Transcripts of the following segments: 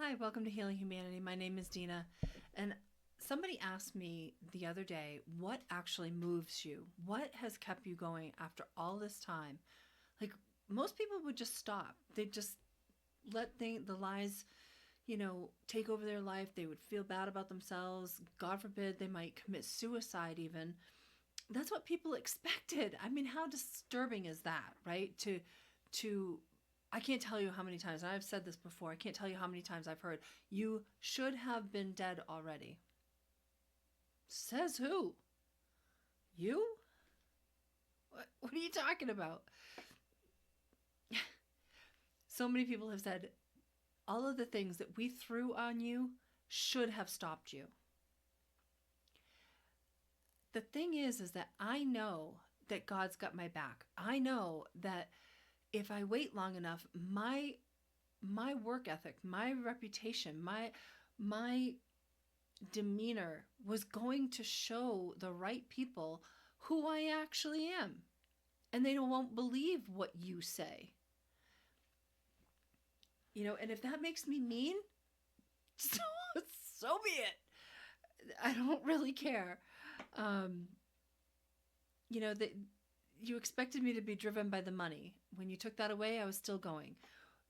Hi, welcome to Healing Humanity. My name is Dina. And somebody asked me the other day, what actually moves you? What has kept you going after all this time? Like, most people would just stop. They'd just let the lies, take over their life. They would feel bad about themselves. God forbid they might commit suicide even. That's what people expected. I mean, how disturbing is that, right? To I can't tell you how many times, and I've said this before, I can't tell you how many times I've heard, you should have been dead already. Says who? You? What are you talking about? So many people have said all of the things that we threw on you should have stopped you. The thing is that I know that God's got my back. I know that if I wait long enough, my work ethic, my reputation, my demeanor was going to show the right people who I actually am. And they won't believe what you say. And if that makes me mean, so, so be it. I don't really care. Um, that you expected me to be driven by the money. When you took that away, I was still going.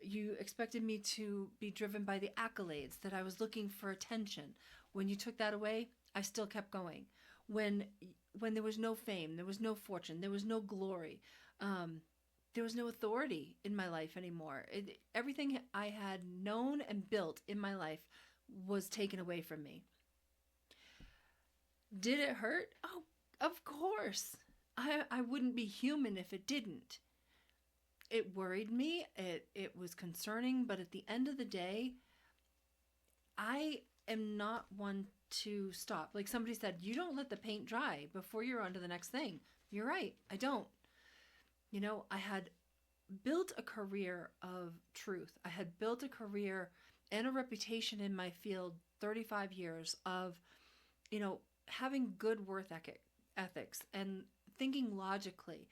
You expected me to be driven by the accolades, that I was looking for attention. When you took that away, I still kept going. When there was no fame, there was no fortune, there was no glory, there was no authority in my life anymore. Everything I had known and built in my life was taken away from me. Did it hurt? Oh, of course. I wouldn't be human if it didn't. It worried me. It was concerning, but at the end of the day, I am not one to stop. Like somebody said, you don't let the paint dry before you're on to the next thing. You're right. I don't. I had built a career of truth. I had built a career and a reputation in my field, 35 years of, having good ethics and thinking logically,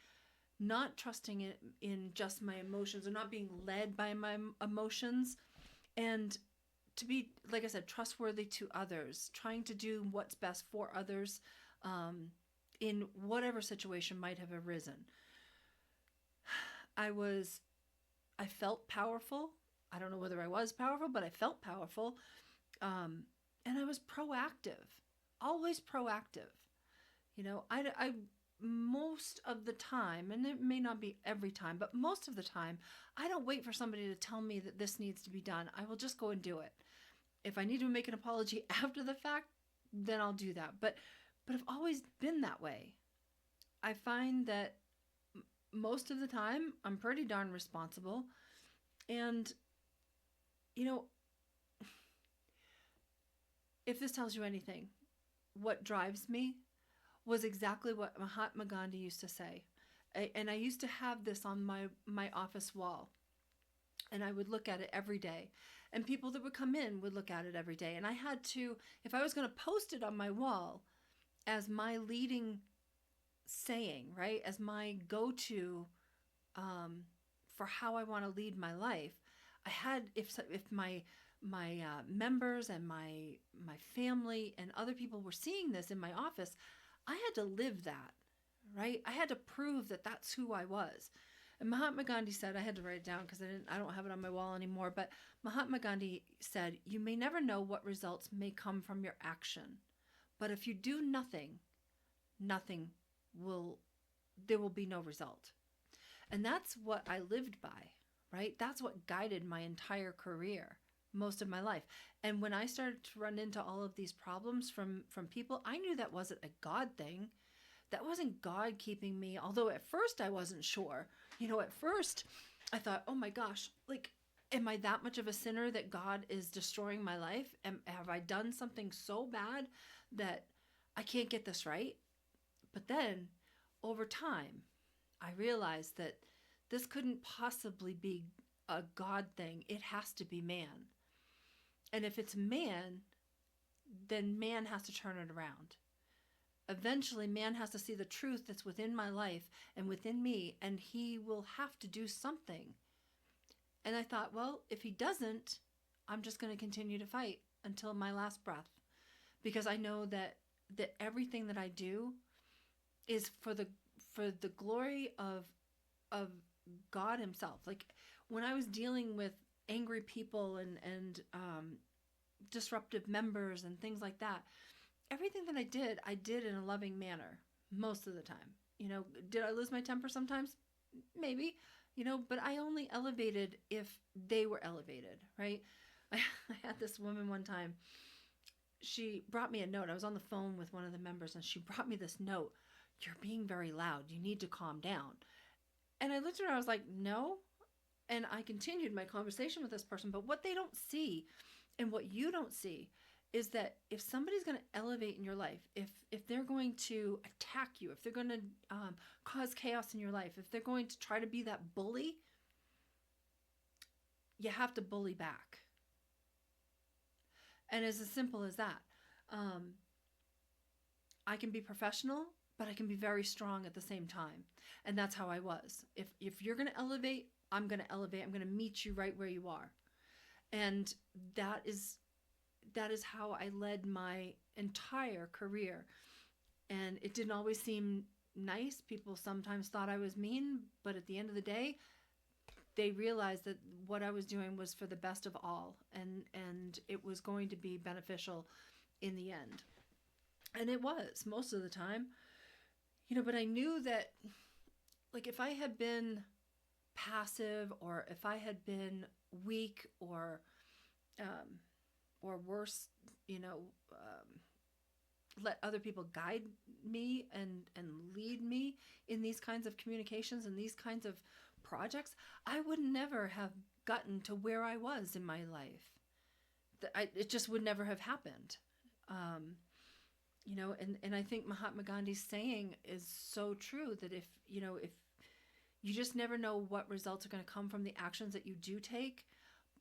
not trusting in just my emotions or not being led by my emotions, and to be, like I said, trustworthy to others, trying to do what's best for others in whatever situation might have arisen. I felt powerful. I don't know whether I was powerful, but I felt powerful. And I was proactive, always proactive. I most of the time, and it may not be every time, but most of the time, I don't wait for somebody to tell me that this needs to be done. I will just go and do it. If I need to make an apology after the fact, then I'll do that. But I've always been that way. I find that most of the time, I'm pretty darn responsible. And, you know, if this tells you anything, what drives me was exactly what Mahatma Gandhi used to say. And I used to have this on my office wall. And I would look at it every day. And people that would come in would look at it every day. And I had to, if I was going to post it on my wall as my leading saying, right, as my go-to for how I want to lead my life, I had, if my members and my family and other people were seeing this in my office, I had to live that, right? I had to prove that that's who I was. And Mahatma Gandhi said, I had to write it down because I don't have it on my wall anymore, but Mahatma Gandhi said, you may never know what results may come from your action, but if you do nothing, there will be no result. And that's what I lived by, right? That's what guided my entire career, most of my life. And when I started to run into all of these problems from people, I knew that wasn't a God thing. That wasn't God keeping me, although at first I wasn't sure. At first I thought, oh my gosh, like, am I that much of a sinner that God is destroying my life? Have I done something so bad that I can't get this right? But then over time, I realized that this couldn't possibly be a God thing. It has to be man. And if it's man, then man has to turn it around. Eventually, man has to see the truth that's within my life and within me, and he will have to do something. And I thought, well, if he doesn't, I'm just going to continue to fight until my last breath, because I know that everything that I do is for the glory of God himself. Like when I was dealing with angry people and disruptive members and things like that, everything that I did in a loving manner most of the time. Did I lose my temper sometimes? Maybe, but I only elevated if they were elevated, right? I had this woman one time. She brought me a note. I was on the phone with one of the members and she brought me this note. You're being very loud. You need to calm down. And I looked at her, I was like, no. And I continued my conversation with this person. But what they don't see and what you don't see is that if somebody's going to elevate in your life, if they're going to attack you, if they're going to cause chaos in your life, if they're going to try to be that bully, you have to bully back. And it's as simple as that. I can be professional, but I can be very strong at the same time. And that's how I was. If you're going to elevate, I'm going to elevate. I'm going to meet you right where you are. And that is how I led my entire career. And it didn't always seem nice. People sometimes thought I was mean, but at the end of the day, they realized that what I was doing was for the best of all, and it was going to be beneficial in the end. And it was most of the time, but I knew that, like, if I had been passive, or if I had been weak, or worse, let other people guide me and lead me in these kinds of communications and these kinds of projects, I would never have gotten to where I was in my life. It just would never have happened. And I think Mahatma Gandhi's saying is so true, that if you just never know what results are going to come from the actions that you do take.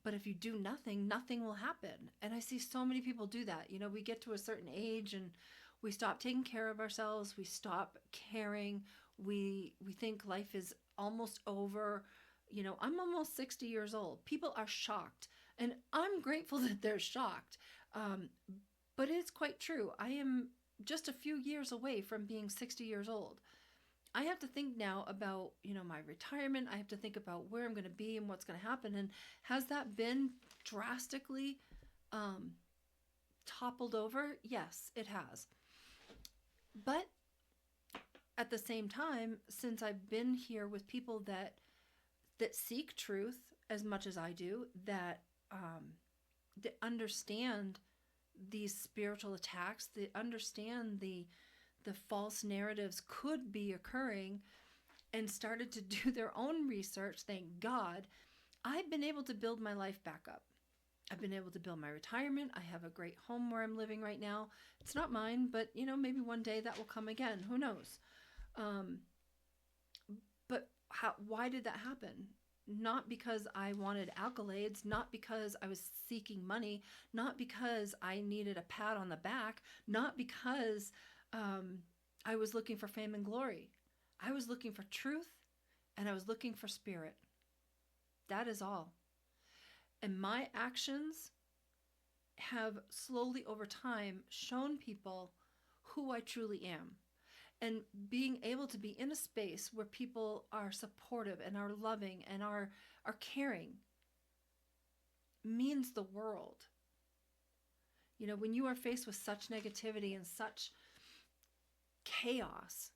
But if you do nothing, nothing will happen. And I see so many people do that. We get to a certain age and we stop taking care of ourselves. We stop caring. We think life is almost over. I'm almost 60 years old. People are shocked. And I'm grateful that they're shocked. But it's quite true. I am just a few years away from being 60 years old. I have to think now about, my retirement. I have to think about where I'm going to be and what's going to happen. And has that been drastically toppled over? Yes, it has. But at the same time, since I've been here with people that seek truth as much as I do, that understand these spiritual attacks, that understand the false narratives could be occurring, and started to do their own research, thank God, I've been able to build my life back up. I've been able to build my retirement. I have a great home where I'm living right now. It's not mine, but maybe one day that will come again. Who knows? But why did that happen? Not because I wanted accolades, not because I was seeking money, not because I needed a pat on the back, not because I was looking for fame and glory. I was looking for truth, and I was looking for spirit. That is all. And my actions have slowly over time shown people who I truly am. And being able to be in a space where people are supportive and are loving and are caring means the world. When you are faced with such negativity and such chaos,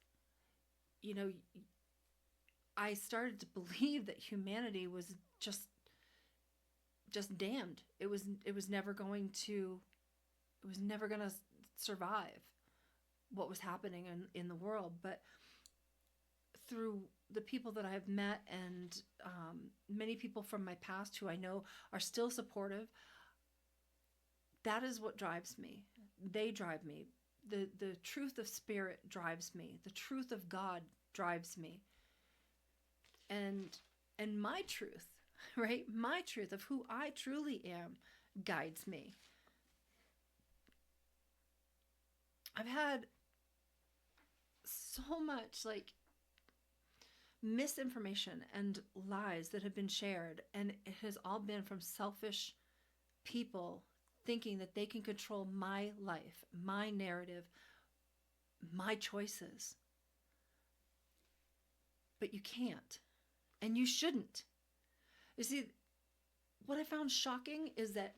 I started to believe that humanity was just damned. It was never going to survive what was happening in the world. But through the people that I have met, and many people from my past who I know are still supportive, that is what drives me. They drive me. The truth of spirit drives me. The truth of God drives me. And my truth, right? My truth of who I truly am guides me. I've had so much misinformation and lies that have been shared, and it has all been from selfish people thinking that they can control my life, my narrative, my choices. But you can't, and you shouldn't. You see, what I found shocking is that,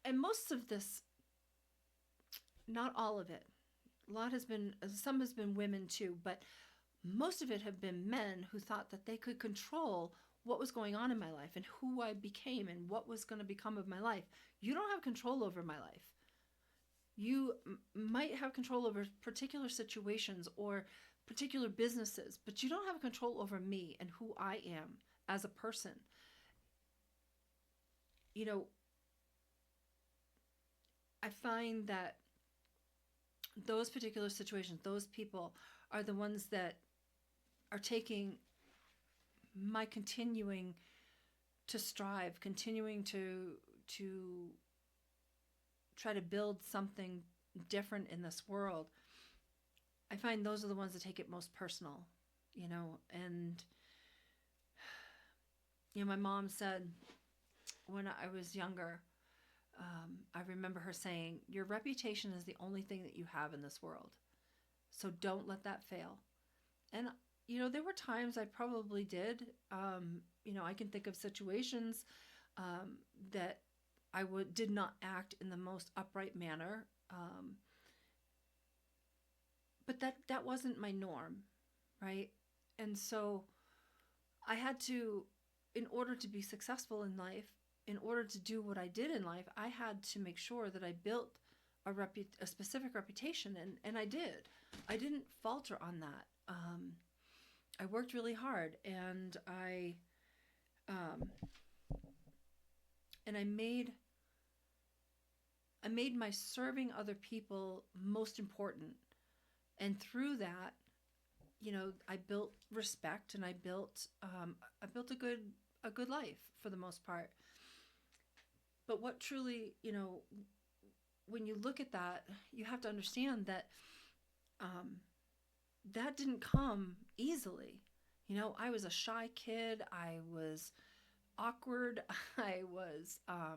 and most of this, not all of it, some has been women too, but most of it have been men who thought that they could control what was going on in my life and who I became and what was going to become of my life. You don't have control over my life. You might have control over particular situations or particular businesses, but you don't have control over me and who I am as a person. You know, I find that those particular situations, those people are the ones that are taking my continuing to strive, continuing to try to build something different in this world. I find those are the ones that take it most personal, and my mom said when I was younger, I remember her saying, your reputation is the only thing that you have in this world. So don't let that fail. And, there were times I probably did. I can think of situations that I did not act in the most upright manner. But that wasn't my norm, right? And so I had to, in order to be successful in life, in order to do what I did in life, I had to make sure that I built a specific reputation, and I did. I didn't falter on that. I worked really hard, and I made my serving other people most important, and through that, I built respect, and I built a good life for the most part. But what truly, when you look at that, you have to understand that that didn't come easily. I was a shy kid. I was awkward. I was, I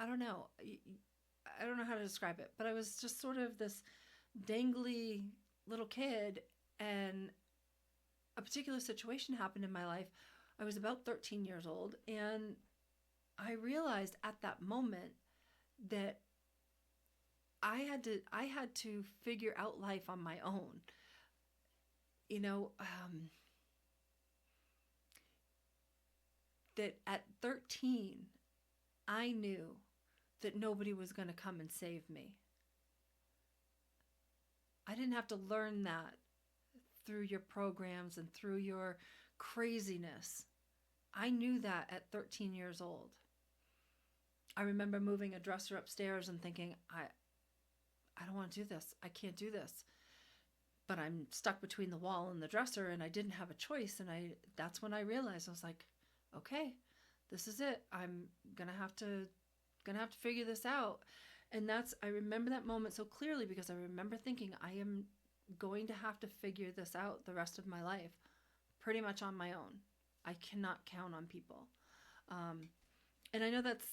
don't know. I don't know how to describe it, but I was just sort of this dangly little kid, and a particular situation happened in my life. I was about 13 years old, and I realized at that moment that I had to figure out life on my own. That at 13, I knew that nobody was going to come and save me. I didn't have to learn that through your programs and through your craziness. I knew that at 13 years old. I remember moving a dresser upstairs and thinking, I don't want to do this. I can't do this. But I'm stuck between the wall and the dresser, and I didn't have a choice. And that's when I realized, I was like, okay, this is it. I'm gonna have to figure this out. And I remember that moment so clearly, because I remember thinking, I am going to have to figure this out the rest of my life, pretty much on my own. I cannot count on people. And I know that's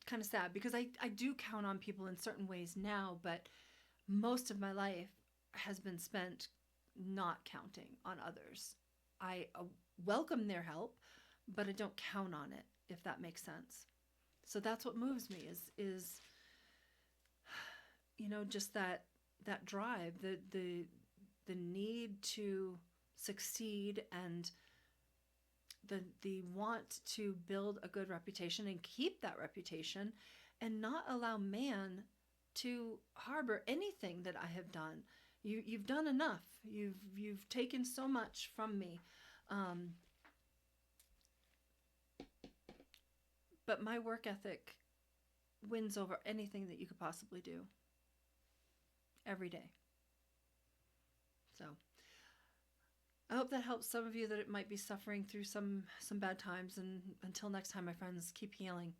kind of sad, because I do count on people in certain ways now, but most of my life has been spent not counting on others. I welcome their help, but I don't count on it, if that makes sense. So that's what moves me is just that drive, the need to succeed, and the want to build a good reputation and keep that reputation, and not allow man to harbor anything that I have done. You've done enough. You've taken so much from me. But my work ethic wins over anything that you could possibly do every day. So I hope that helps some of you that it might be suffering through some bad times. And until next time, my friends, keep healing.